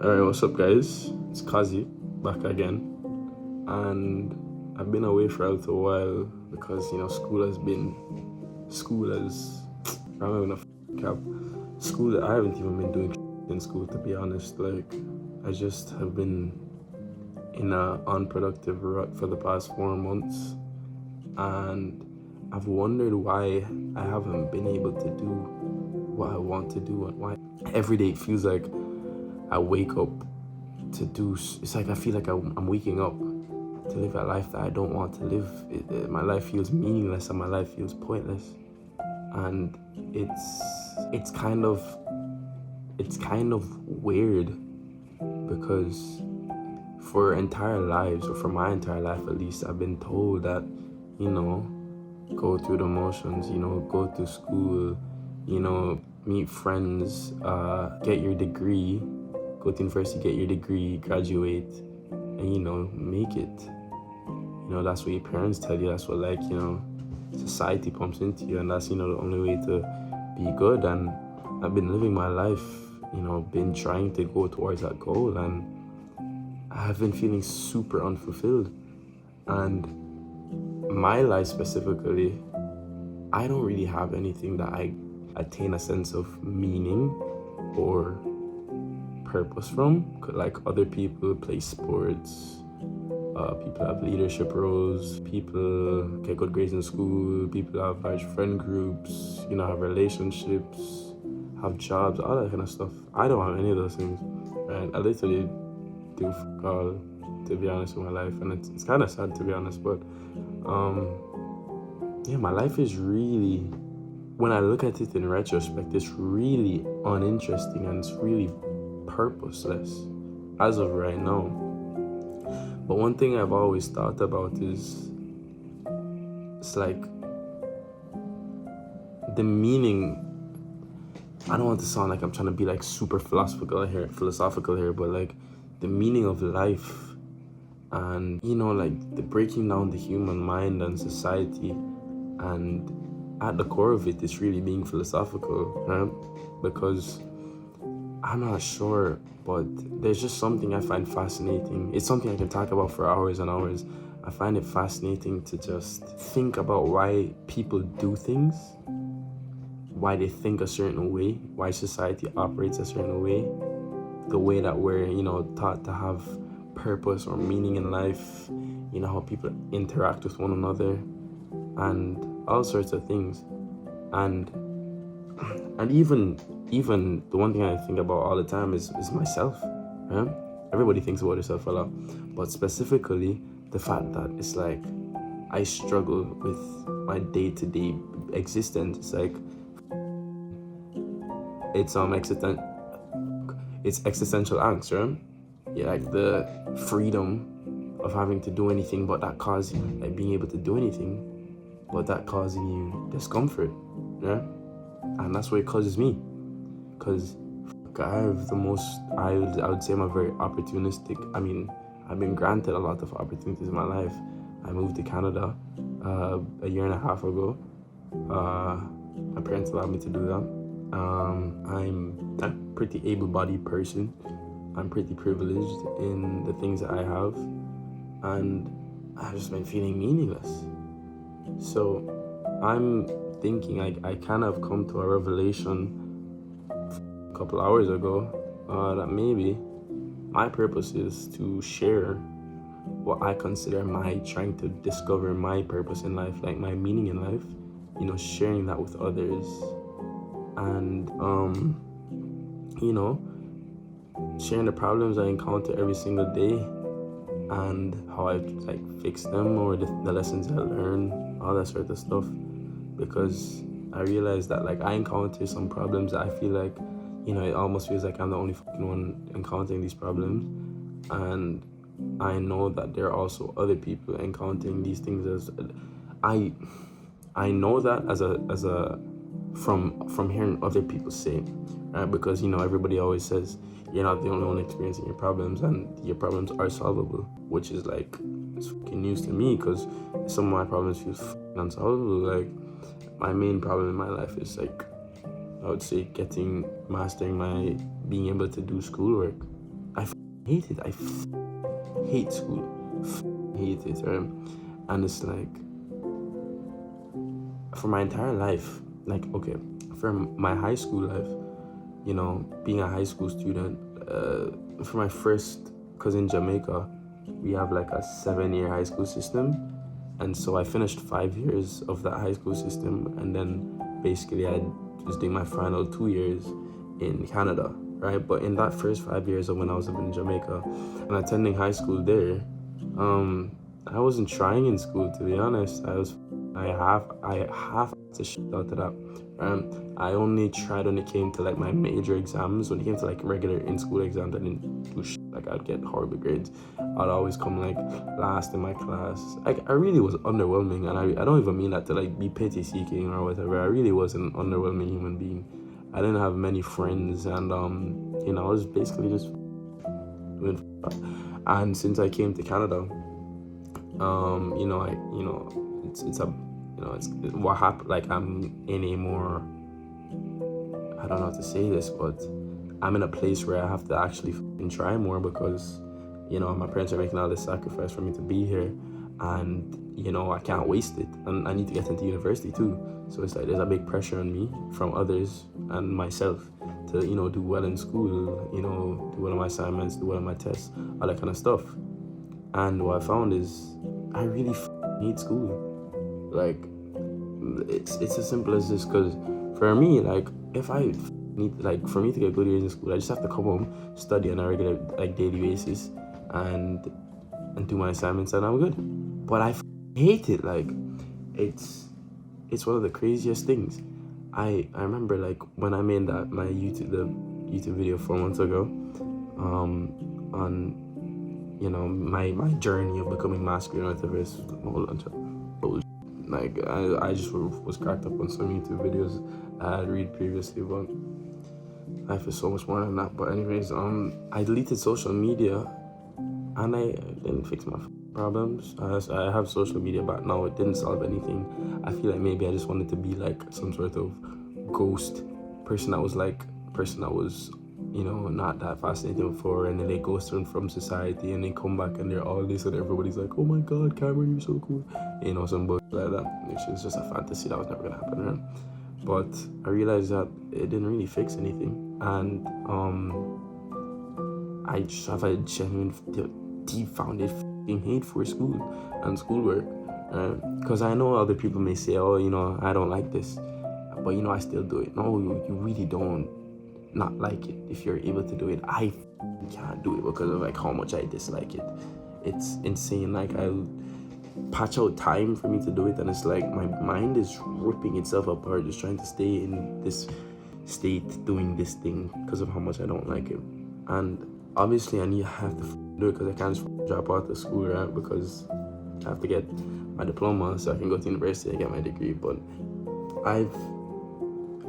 Alright, what's up, guys? It's Kazi back again, and I've been away for a little while because school has. I'm having a cap. School. I haven't even been doing in school, to be honest. Like, I just have been in a unproductive rut for the past 4 months, and I've wondered why I haven't been able to do what I want to do, and why every day it feels like I wake up to do. It's like I feel like I'm waking up to live a life that I don't want to live. My life feels meaningless and my life feels pointless, and it's kind of weird because for entire lives, or for my entire life at least, I've been told that go through the motions, go to school, meet friends, get your degree, go to university, get your degree, graduate, and make it. That's what your parents tell you. That's what society pumps into you, and that's the only way to be good. And I've been living my life, been trying to go towards that goal, and I have been feeling super unfulfilled. And my life specifically, I don't really have anything that I attain a sense of meaning or purpose from. Like, other people play sports, people have leadership roles, people get good grades in school, people have large friend groups, have relationships, have jobs, all that kind of stuff. I don't have any of those things, and I literally do fuck all, to be honest, with my life. And it's kind of sad, to be honest, but my life is really, when I look at it in retrospect, it's really uninteresting and it's really purposeless as of right now. But one thing I've always thought about is, it's like the meaning. I don't want to sound like I'm trying to be like super philosophical here, but like the meaning of life, and like the breaking down the human mind and society, and at the core of it, it's really being philosophical, right? Because I'm not sure, but there's just something I find fascinating. It's something I can talk about for hours and hours. I find it fascinating to just think about why people do things, why they think a certain way, why society operates a certain way, the way that we're, taught to have purpose or meaning in life, how people interact with one another, and all sorts of things. And even the one thing I think about all the time is myself. Right? Everybody thinks about yourself a lot, but specifically the fact that it's like I struggle with my day-to-day existence. It's like it's existential angst, right? Yeah, like the freedom of having to do anything but that causing you, like being able to do anything but that causing you discomfort, yeah? And that's what it causes me, because I have the most, I would say I'm a very opportunistic. I mean, I've been granted a lot of opportunities in my life. I moved to Canada a year and a half ago. My parents allowed me to do that. I'm a pretty able-bodied person. I'm pretty privileged in the things that I have, and I've just been feeling meaningless. So I'm thinking, I kind of come to a revelation a couple hours ago that maybe my purpose is to share what I consider my trying to discover my purpose in life, like my meaning in life, sharing that with others, and sharing the problems I encounter every single day and how I fix them, or the lessons I learn, all that sort of stuff. Because I realize that I encounter some problems that I feel like, it almost feels like I'm the only fucking one encountering these problems, and I know that there are also other people encountering these things. As I know that as a from hearing other people say, right? Because everybody always says you're not the only one experiencing your problems, and your problems are solvable, which is it's fucking news to me, because some of my problems feel fucking unsolvable. Like, my main problem in my life is I would say mastering my being able to do schoolwork. I hate it. Hate school. Hate it. And it's like, for my entire life, like, okay, for my high school life, being a high school student, for my first, because in Jamaica, we have like a 7-year high school system. And so I finished 5 years of that high school system. And then basically I was doing my final 2 years in Canada, right? But in that first 5 years of when I was up in Jamaica and attending high school there, I wasn't trying in school, to be honest. I have to shit out of that. I only tried when it came to like my major exams. When it came to like regular in-school exams, I didn't do shit. Like, I'd get horrible grades. I'd always come like last in my class. Like, I really was underwhelming, and I don't even mean that to like be pity-seeking or whatever. I really was an underwhelming human being. I didn't have many friends, and I was basically just doing. And since I came to Canada, it's what happened. Like, I'm in a more, I don't know how to say this, but I'm in a place where I have to actually try more, because my parents are making all this sacrifice for me to be here, and I can't waste it, and I need to get into university too. So it's like there's a big pressure on me from others and myself to do well in school, do well on my assignments, do well on my tests, all that kind of stuff. And what I found is I really hate school. Like, it's as simple as this, because for me, like, if I need, like, for me to get good grades in school, I just have to come home, study on a regular, like, daily basis, and do my assignments, and I'm good. But I hate it. Like, it's one of the craziest things. I remember, like, when I made my YouTube video 4 months ago, on my journey of becoming masculine, whatever. It's a whole bunch of bullshit. Like, I just was cracked up on some YouTube videos I had read previously, but life is so much more than that. But anyways, I deleted social media, and I didn't fix my problems. I have social media back now. It didn't solve anything. I feel like maybe I just wanted to be like some sort of ghost person that was not that fascinating before, and then they ghost them from society, and they come back and they're all this, and everybody's like, oh my god, Cameron, you're so cool, some bullshit like that, which is just a fantasy that was never gonna happen, right? But I realized that it didn't really fix anything, and I just have a genuine, deep-founded hate for school and schoolwork, because I know other people may say, oh, I don't like this, but I still do it. No, you really don't not like it. If you're able to do it, I can't do it because of like how much I dislike it. It's insane. Like, I'll patch out time for me to do it, and it's like my mind is ripping itself apart just trying to stay in this state doing this thing because of how much I don't like it. And obviously I have to do it, because I can't just drop out of school, right? Because I have to get my diploma so I can go to university and get my degree. But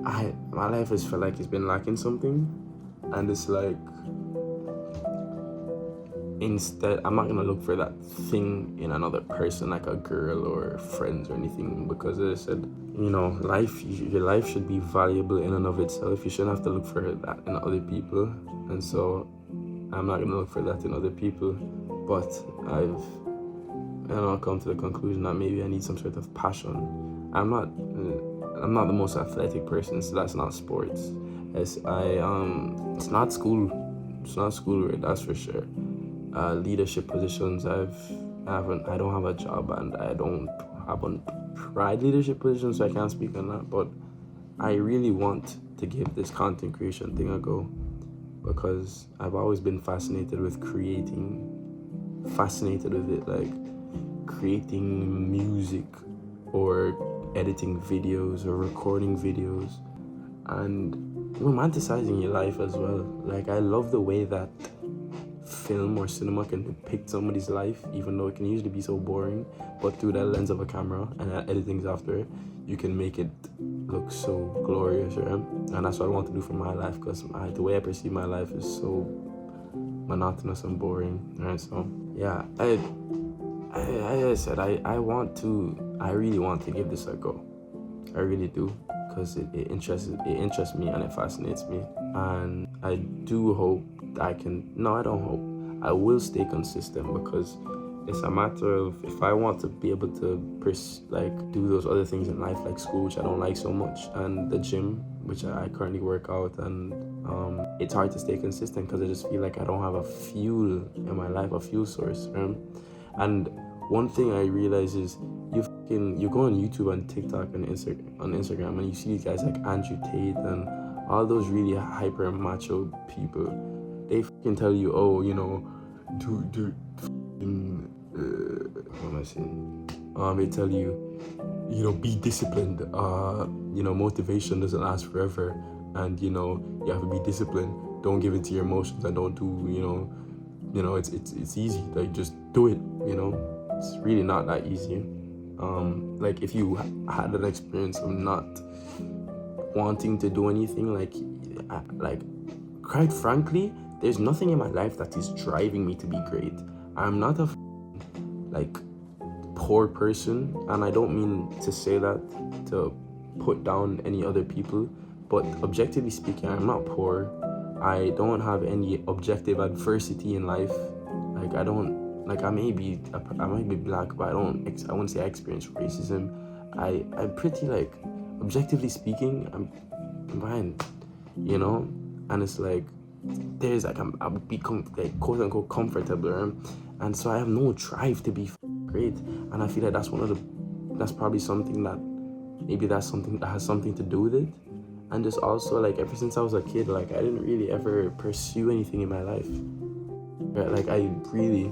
my life has felt like it's been lacking something, and it's like, instead, I'm not gonna look for that thing in another person, like a girl or friends or anything, because as I said, your life should be valuable in and of itself. You shouldn't have to look for that in other people, and so I'm not gonna look for that in other people. But I've come to the conclusion that maybe I need some sort of passion. I'm not the most athletic person, so that's not sports. It's not school. It's not school, right? That's for sure. Leadership positions, I don't have a job, and I haven't tried leadership positions, so I can't speak on that. But I really want to give this content creation thing a go, because I've always been fascinated with it, like creating music or editing videos or recording videos and romanticizing your life as well. Like, I love the way that film or cinema can depict somebody's life, even though it can usually be so boring, but through that lens of a camera and editing software, you can make it look so glorious, right? And that's what I want to do for my life, because the way I perceive my life is so monotonous and boring, right? So yeah, I said, I really want to give this a go. I really do, because it interests me and it fascinates me, and I do hope I can, no, I don't hope, I will stay consistent, because it's a matter of, if I want to be able to do those other things in life, like school, which I don't like so much, and the gym, which I currently work out, and it's hard to stay consistent because I just feel like I don't have a fuel in my life, a fuel source. And one thing I realize is, you go on YouTube and TikTok and Instagram, and you see these guys like Andrew Tate and all those really hyper macho people. They fucking tell you, oh, you know, what am I saying? They tell you, you know, be disciplined. You know, motivation doesn't last forever, and you know, you have to be disciplined. Don't give in to your emotions, and don't do, you know, it's easy. Like, just do it. You know, it's really not that easy. Like, if you had an experience of not wanting to do anything, like quite frankly, there's nothing in my life that is driving me to be great. I'm not a like poor person, and I don't mean to say that to put down any other people, but objectively speaking, I'm not poor. I don't have any objective adversity in life. Like, I don't, like, I might be black, but I wouldn't say I experience racism. I'm pretty, like, objectively speaking, I'm fine, you know. And it's like, there's like, I'll become like quote unquote comfortable, and so I have no drive to be great. And I feel like that's probably something that, maybe that's something that has something to do with it. And just also, like, ever since I was a kid, like, I didn't really ever pursue anything in my life. Right? Like, I really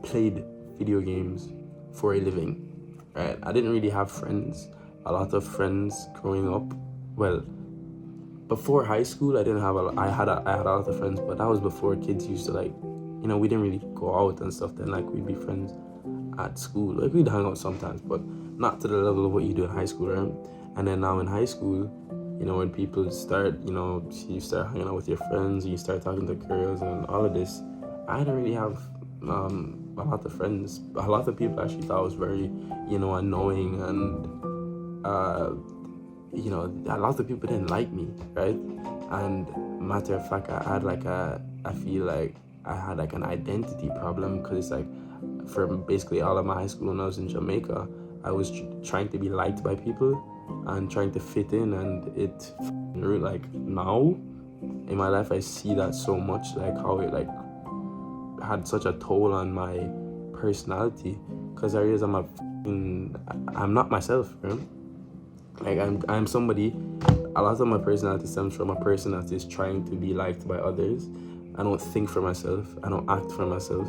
played video games for a living. Right? I didn't really have friends. A lot of friends growing up. Well, before high school, I had a lot of friends, but that was before kids used to, like, you know, we didn't really go out and stuff. Then, like, we'd be friends at school. Like, we'd hang out sometimes, but not to the level of what you do in high school, right? And then now in high school, you know, when people start, you know, you start hanging out with your friends, and you start talking to girls and all of this, I didn't really have a lot of friends. A lot of people actually thought I was very, you know, annoying, and you know, a lot of people didn't like me, right? And matter of fact, I feel like I had like an identity problem, because it's like, for basically all of my high school when I was in Jamaica, I was trying to be liked by people and trying to fit in, and it like, now in my life I see that so much, like how it like had such a toll on my personality, because I realize I'm not myself, right? Like, I'm somebody, a lot of my personality stems from a person that is trying to be liked by others. I don't think for myself, I don't act for myself.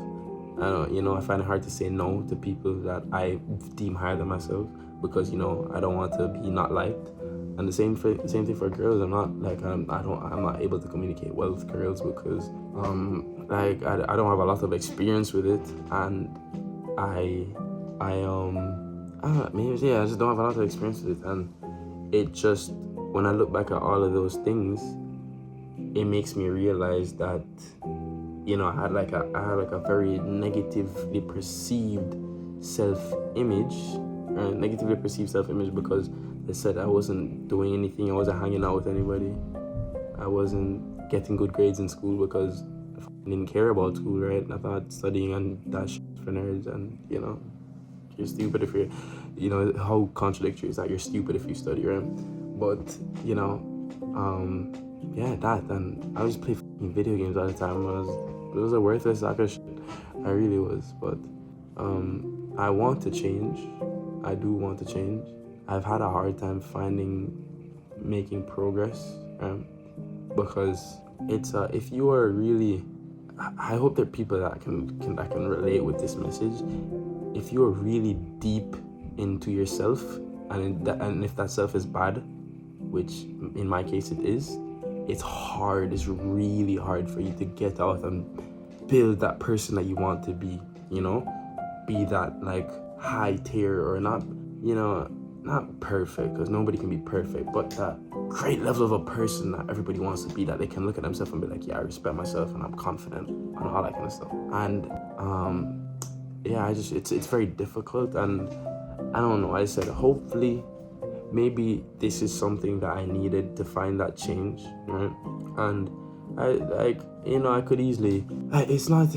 I find it hard to say no to people that I deem higher than myself, because, you know, I don't want to be not liked. And the same thing for girls. I'm not able to communicate well with girls, because like, I don't have a lot of experience with it, and I just don't have a lot of experience with it. And it just, when I look back at all of those things, it makes me realize that, you know, I had like a very negatively perceived self-image, because they said I wasn't doing anything, I wasn't hanging out with anybody, I wasn't getting good grades in school because I didn't care about school, right? I thought studying and that shit for nerds, and, you know, you're stupid if you're, you know, how contradictory is that? You're stupid if you study, right? But, you know, yeah, that, and I just play video games all the time. It was a worthless sack of shit. I really was. But I want to change. I do want to change. I've had a hard time making progress, because it's if you are really, I hope there are people that can relate with this message. If you are really deep into yourself, and if that self is bad, which in my case it is, it's hard. It's really hard for you to get out and build that person that you want to be. You know, be that like high tier, or not, you know, not perfect, because nobody can be perfect, but that great level of a person that everybody wants to be, that they can look at themselves and be like, yeah, I respect myself and I'm confident and all that kind of stuff. And yeah, it's very difficult, and I don't know. I said, hopefully, maybe this is something that I needed to find that change, right? And I could easily. It's not.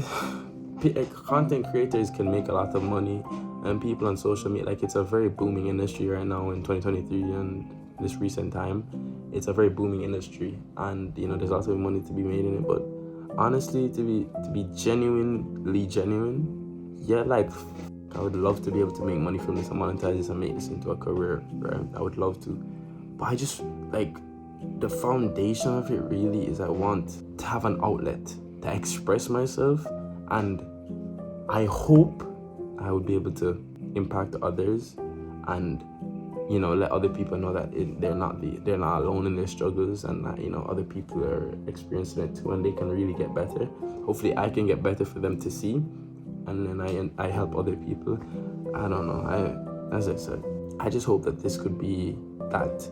Content creators can make a lot of money, and people on social media, like, it's a very booming industry right now in 2023 and this recent time. It's a very booming industry, and there's lots of money to be made in it. But honestly, to be genuinely genuine, yeah, like, I would love to be able to make money from this and monetize this and make this into a career, right? I would love to, but I just, like, the foundation of it really is I want to have an outlet to express myself, and I hope I would be able to impact others and let other people know that they're not alone in their struggles, and that other people are experiencing it too, and they can really get better. Hopefully I can get better for them to see, and then I help other people. I don't know. As I said, I just hope that this could be that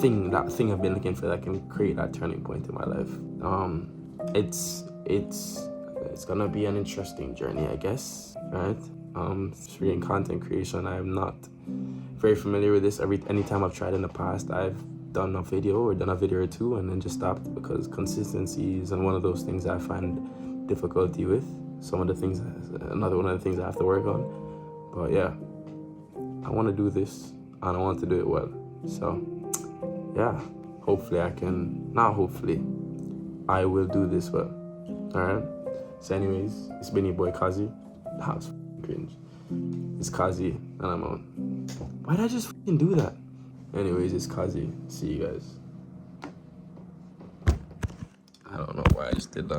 thing I've been looking for that can create that turning point in my life. It's gonna be an interesting journey, I guess, right? In content creation, I'm not very familiar with this. Anytime I've tried in the past, I've done a video or two and then just stopped, because consistency is one of those things I find difficulty with. Another one of the things I have to work on. But yeah, I want to do this and I want to do it well. So yeah, I will do this well. Alright? So anyways, it's been your boy Kazi. That was cringe. It's Kazi and I'm out. Why did I just do that? Anyways, it's Kazi. See you guys. I don't know why I just did that.